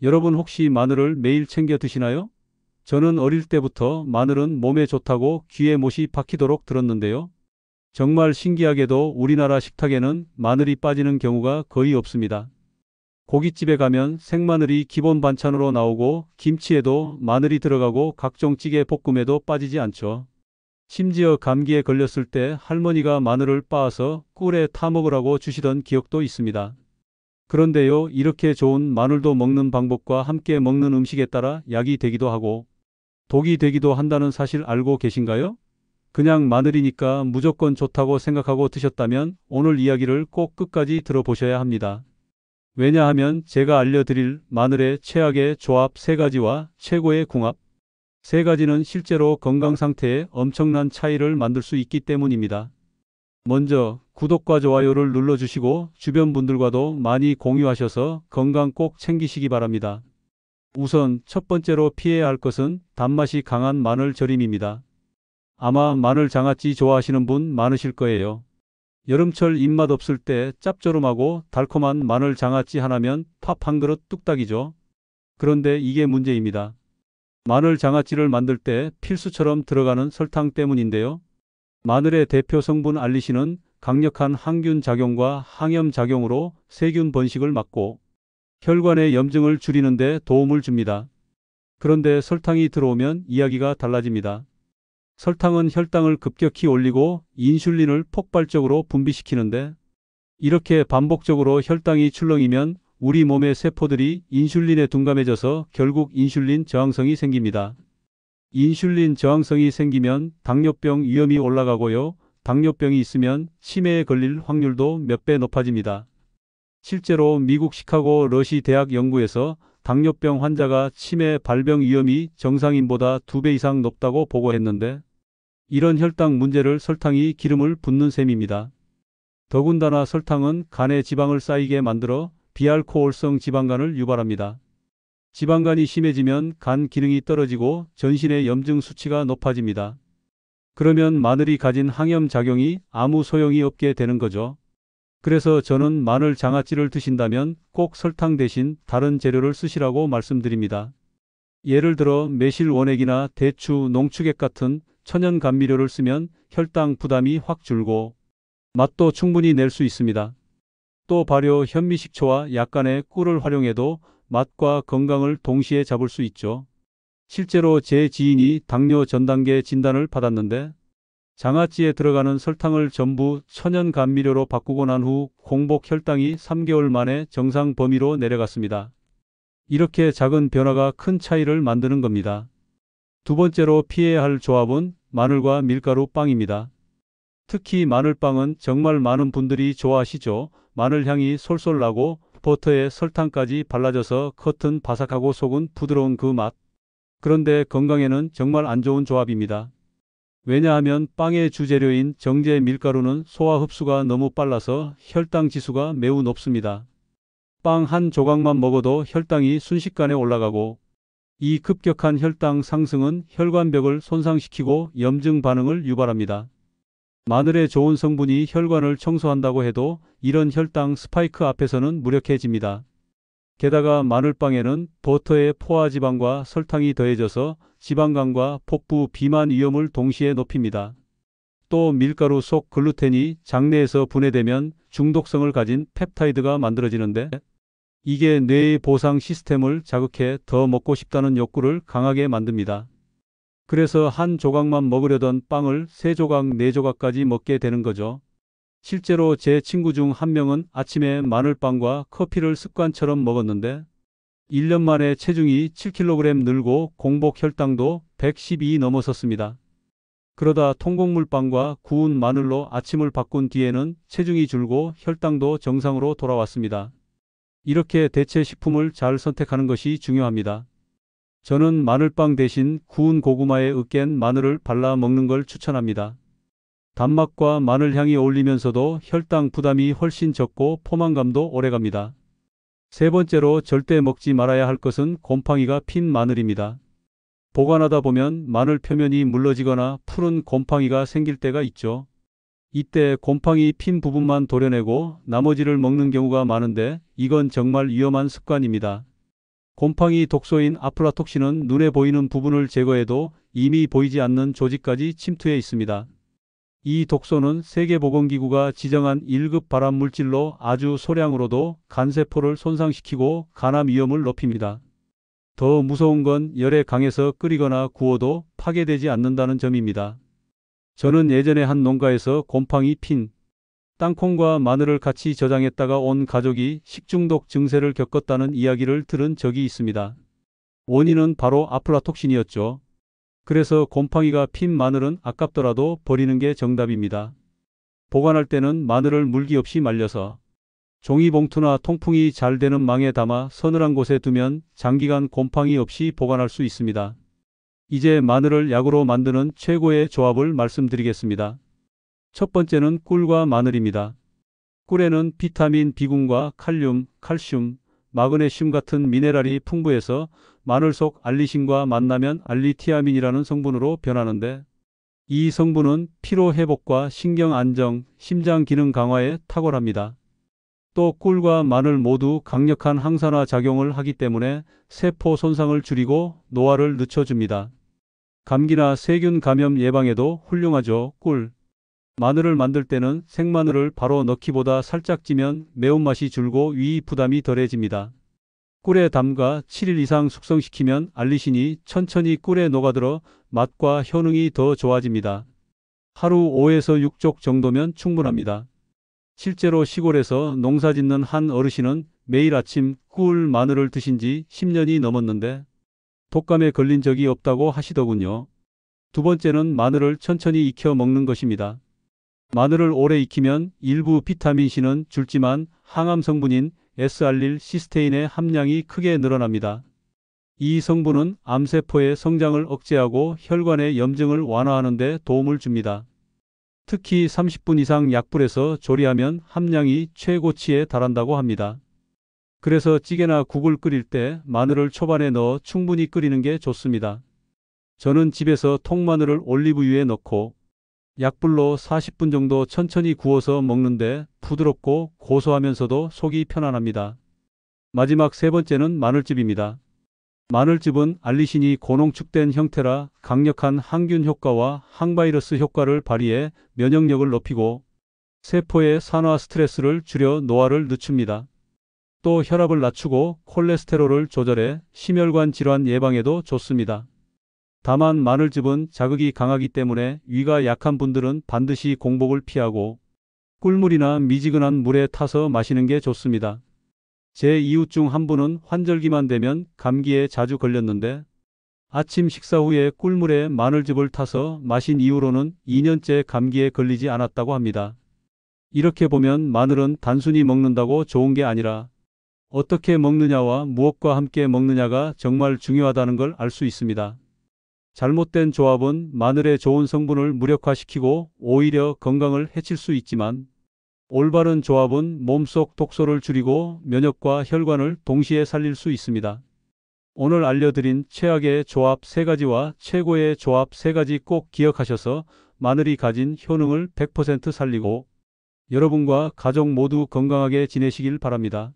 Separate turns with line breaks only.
여러분 혹시 마늘을 매일 챙겨 드시나요? 저는 어릴 때부터 마늘은 몸에 좋다고 귀에 못이 박히도록 들었는데요. 정말 신기하게도 우리나라 식탁에는 마늘이 빠지는 경우가 거의 없습니다. 고깃집에 가면 생마늘이 기본 반찬으로 나오고 김치에도 마늘이 들어가고 각종 찌개 볶음에도 빠지지 않죠. 심지어 감기에 걸렸을 때 할머니가 마늘을 빻아서 꿀에 타 먹으라고 주시던 기억도 있습니다. 그런데요, 이렇게 좋은 마늘도 먹는 방법과 함께 먹는 음식에 따라 약이 되기도 하고 독이 되기도 한다는 사실 알고 계신가요? 그냥 마늘이니까 무조건 좋다고 생각하고 드셨다면 오늘 이야기를 꼭 끝까지 들어보셔야 합니다. 왜냐하면 제가 알려드릴 마늘의 최악의 조합 3가지와 최고의 궁합 3가지는 실제로 건강 상태에 엄청난 차이를 만들 수 있기 때문입니다. 먼저 구독과 좋아요를 눌러주시고 주변 분들과도 많이 공유하셔서 건강 꼭 챙기시기 바랍니다. 우선 첫 번째로 피해야 할 것은 단맛이 강한 마늘 절임입니다. 아마 마늘 장아찌 좋아하시는 분 많으실 거예요. 여름철 입맛 없을 때 짭조름하고 달콤한 마늘 장아찌 하나면 밥 한 그릇 뚝딱이죠. 그런데 이게 문제입니다. 마늘 장아찌를 만들 때 필수처럼 들어가는 설탕 때문인데요. 마늘의 대표 성분 알리신은 강력한 항균 작용과 항염 작용으로 세균 번식을 막고 혈관의 염증을 줄이는 데 도움을 줍니다. 그런데 설탕이 들어오면 이야기가 달라집니다. 설탕은 혈당을 급격히 올리고 인슐린을 폭발적으로 분비시키는데 이렇게 반복적으로 혈당이 출렁이면 우리 몸의 세포들이 인슐린에 둔감해져서 결국 인슐린 저항성이 생깁니다. 인슐린 저항성이 생기면 당뇨병 위험이 올라가고요. 당뇨병이 있으면 치매에 걸릴 확률도 몇 배 높아집니다. 실제로 미국 시카고 러시 대학 연구에서 당뇨병 환자가 치매 발병 위험이 정상인보다 2배 이상 높다고 보고했는데 이런 혈당 문제를 설탕이 기름을 붓는 셈입니다. 더군다나 설탕은 간에 지방을 쌓이게 만들어 비알코올성 지방간을 유발합니다. 지방간이 심해지면 간 기능이 떨어지고 전신의 염증 수치가 높아집니다. 그러면 마늘이 가진 항염 작용이 아무 소용이 없게 되는 거죠. 그래서 저는 마늘 장아찌를 드신다면 꼭 설탕 대신 다른 재료를 쓰시라고 말씀드립니다. 예를 들어 매실 원액이나 대추, 농축액 같은 천연 감미료를 쓰면 혈당 부담이 확 줄고 맛도 충분히 낼 수 있습니다. 또 발효 현미식초와 약간의 꿀을 활용해도 맛과 건강을 동시에 잡을 수 있죠. 실제로 제 지인이 당뇨 전 단계 진단을 받았는데 장아찌에 들어가는 설탕을 전부 천연 감미료로 바꾸고 난 후 공복 혈당이 3개월 만에 정상 범위로 내려갔습니다. 이렇게 작은 변화가 큰 차이를 만드는 겁니다. 두 번째로 피해야 할 조합은 마늘과 밀가루 빵입니다. 특히 마늘빵은 정말 많은 분들이 좋아하시죠. 마늘 향이 솔솔 나고 버터에 설탕까지 발라져서 겉은 바삭하고 속은 부드러운 그 맛. 그런데 건강에는 정말 안 좋은 조합입니다. 왜냐하면 빵의 주재료인 정제 밀가루는 소화 흡수가 너무 빨라서 혈당 지수가 매우 높습니다. 빵 한 조각만 먹어도 혈당이 순식간에 올라가고 이 급격한 혈당 상승은 혈관벽을 손상시키고 염증 반응을 유발합니다. 마늘의 좋은 성분이 혈관을 청소한다고 해도 이런 혈당 스파이크 앞에서는 무력해집니다. 게다가 마늘빵에는 버터의 포화지방과 설탕이 더해져서 지방간과 복부 비만 위험을 동시에 높입니다. 또 밀가루 속 글루텐이 장내에서 분해되면 중독성을 가진 펩타이드가 만들어지는데 이게 뇌의 보상 시스템을 자극해 더 먹고 싶다는 욕구를 강하게 만듭니다. 그래서 한 조각만 먹으려던 빵을 3조각, 4조각까지 먹게 되는 거죠. 실제로 제 친구 중 한 명은 아침에 마늘빵과 커피를 습관처럼 먹었는데 1년 만에 체중이 7kg 늘고 공복 혈당도 112 넘어섰습니다. 그러다 통곡물빵과 구운 마늘로 아침을 바꾼 뒤에는 체중이 줄고 혈당도 정상으로 돌아왔습니다. 이렇게 대체 식품을 잘 선택하는 것이 중요합니다. 저는 마늘빵 대신 구운 고구마에 으깬 마늘을 발라 먹는 걸 추천합니다. 단맛과 마늘 향이 어울리면서도 혈당 부담이 훨씬 적고 포만감도 오래갑니다. 세 번째로 절대 먹지 말아야 할 것은 곰팡이가 핀 마늘입니다. 보관하다 보면 마늘 표면이 물러지거나 푸른 곰팡이가 생길 때가 있죠. 이때 곰팡이 핀 부분만 도려내고 나머지를 먹는 경우가 많은데 이건 정말 위험한 습관입니다. 곰팡이 독소인 아플라톡신은 눈에 보이는 부분을 제거해도 이미 보이지 않는 조직까지 침투해 있습니다. 이 독소는 세계보건기구가 지정한 1급 발암물질로 아주 소량으로도 간세포를 손상시키고 간암 위험을 높입니다. 더 무서운 건 열에 강해서 끓이거나 구워도 파괴되지 않는다는 점입니다. 저는 예전에 한 농가에서 곰팡이 핀 땅콩과 마늘을 같이 저장했다가 온 가족이 식중독 증세를 겪었다는 이야기를 들은 적이 있습니다. 원인은 바로 아플라톡신이었죠. 그래서 곰팡이가 핀 마늘은 아깝더라도 버리는 게 정답입니다. 보관할 때는 마늘을 물기 없이 말려서 종이봉투나 통풍이 잘 되는 망에 담아 서늘한 곳에 두면 장기간 곰팡이 없이 보관할 수 있습니다. 이제 마늘을 약으로 만드는 최고의 조합을 말씀드리겠습니다. 첫 번째는 꿀과 마늘입니다. 꿀에는 비타민 B군과 칼륨, 칼슘, 마그네슘 같은 미네랄이 풍부해서 마늘 속 알리신과 만나면 알리티아민이라는 성분으로 변하는데, 이 성분은 피로 회복과 신경 안정, 심장 기능 강화에 탁월합니다. 또 꿀과 마늘 모두 강력한 항산화 작용을 하기 때문에 세포 손상을 줄이고 노화를 늦춰줍니다. 감기나 세균 감염 예방에도 훌륭하죠. 꿀. 마늘을 만들 때는 생마늘을 바로 넣기보다 살짝 찌면 매운맛이 줄고 위 부담이 덜해집니다. 꿀에 담가 7일 이상 숙성시키면 알리신이 천천히 꿀에 녹아들어 맛과 효능이 더 좋아집니다. 하루 5에서 6쪽 정도면 충분합니다. 실제로 시골에서 농사짓는 한 어르신은 매일 아침 꿀 마늘을 드신 지 10년이 넘었는데 독감에 걸린 적이 없다고 하시더군요. 두 번째는 마늘을 천천히 익혀 먹는 것입니다. 마늘을 오래 익히면 일부 비타민C는 줄지만 항암 성분인 S알릴시스테인의 함량이 크게 늘어납니다. 이 성분은 암세포의 성장을 억제하고 혈관의 염증을 완화하는 데 도움을 줍니다. 특히 30분 이상 약불에서 조리하면 함량이 최고치에 달한다고 합니다. 그래서 찌개나 국을 끓일 때 마늘을 초반에 넣어 충분히 끓이는 게 좋습니다. 저는 집에서 통마늘을 올리브유에 넣고 약불로 40분 정도 천천히 구워서 먹는데 부드럽고 고소하면서도 속이 편안합니다. 마지막 세 번째는 마늘즙입니다. 마늘즙은 알리신이 고농축된 형태라 강력한 항균 효과와 항바이러스 효과를 발휘해 면역력을 높이고 세포의 산화 스트레스를 줄여 노화를 늦춥니다. 또 혈압을 낮추고 콜레스테롤을 조절해 심혈관 질환 예방에도 좋습니다. 다만 마늘즙은 자극이 강하기 때문에 위가 약한 분들은 반드시 공복을 피하고 꿀물이나 미지근한 물에 타서 마시는 게 좋습니다. 제 이웃 중 한 분은 환절기만 되면 감기에 자주 걸렸는데 아침 식사 후에 꿀물에 마늘즙을 타서 마신 이후로는 2년째 감기에 걸리지 않았다고 합니다. 이렇게 보면 마늘은 단순히 먹는다고 좋은 게 아니라 어떻게 먹느냐와 무엇과 함께 먹느냐가 정말 중요하다는 걸 알 수 있습니다. 잘못된 조합은 마늘의 좋은 성분을 무력화시키고 오히려 건강을 해칠 수 있지만 올바른 조합은 몸속 독소를 줄이고 면역과 혈관을 동시에 살릴 수 있습니다. 오늘 알려드린 최악의 조합 3가지와 최고의 조합 3가지 꼭 기억하셔서 마늘이 가진 효능을 100% 살리고 여러분과 가족 모두 건강하게 지내시길 바랍니다.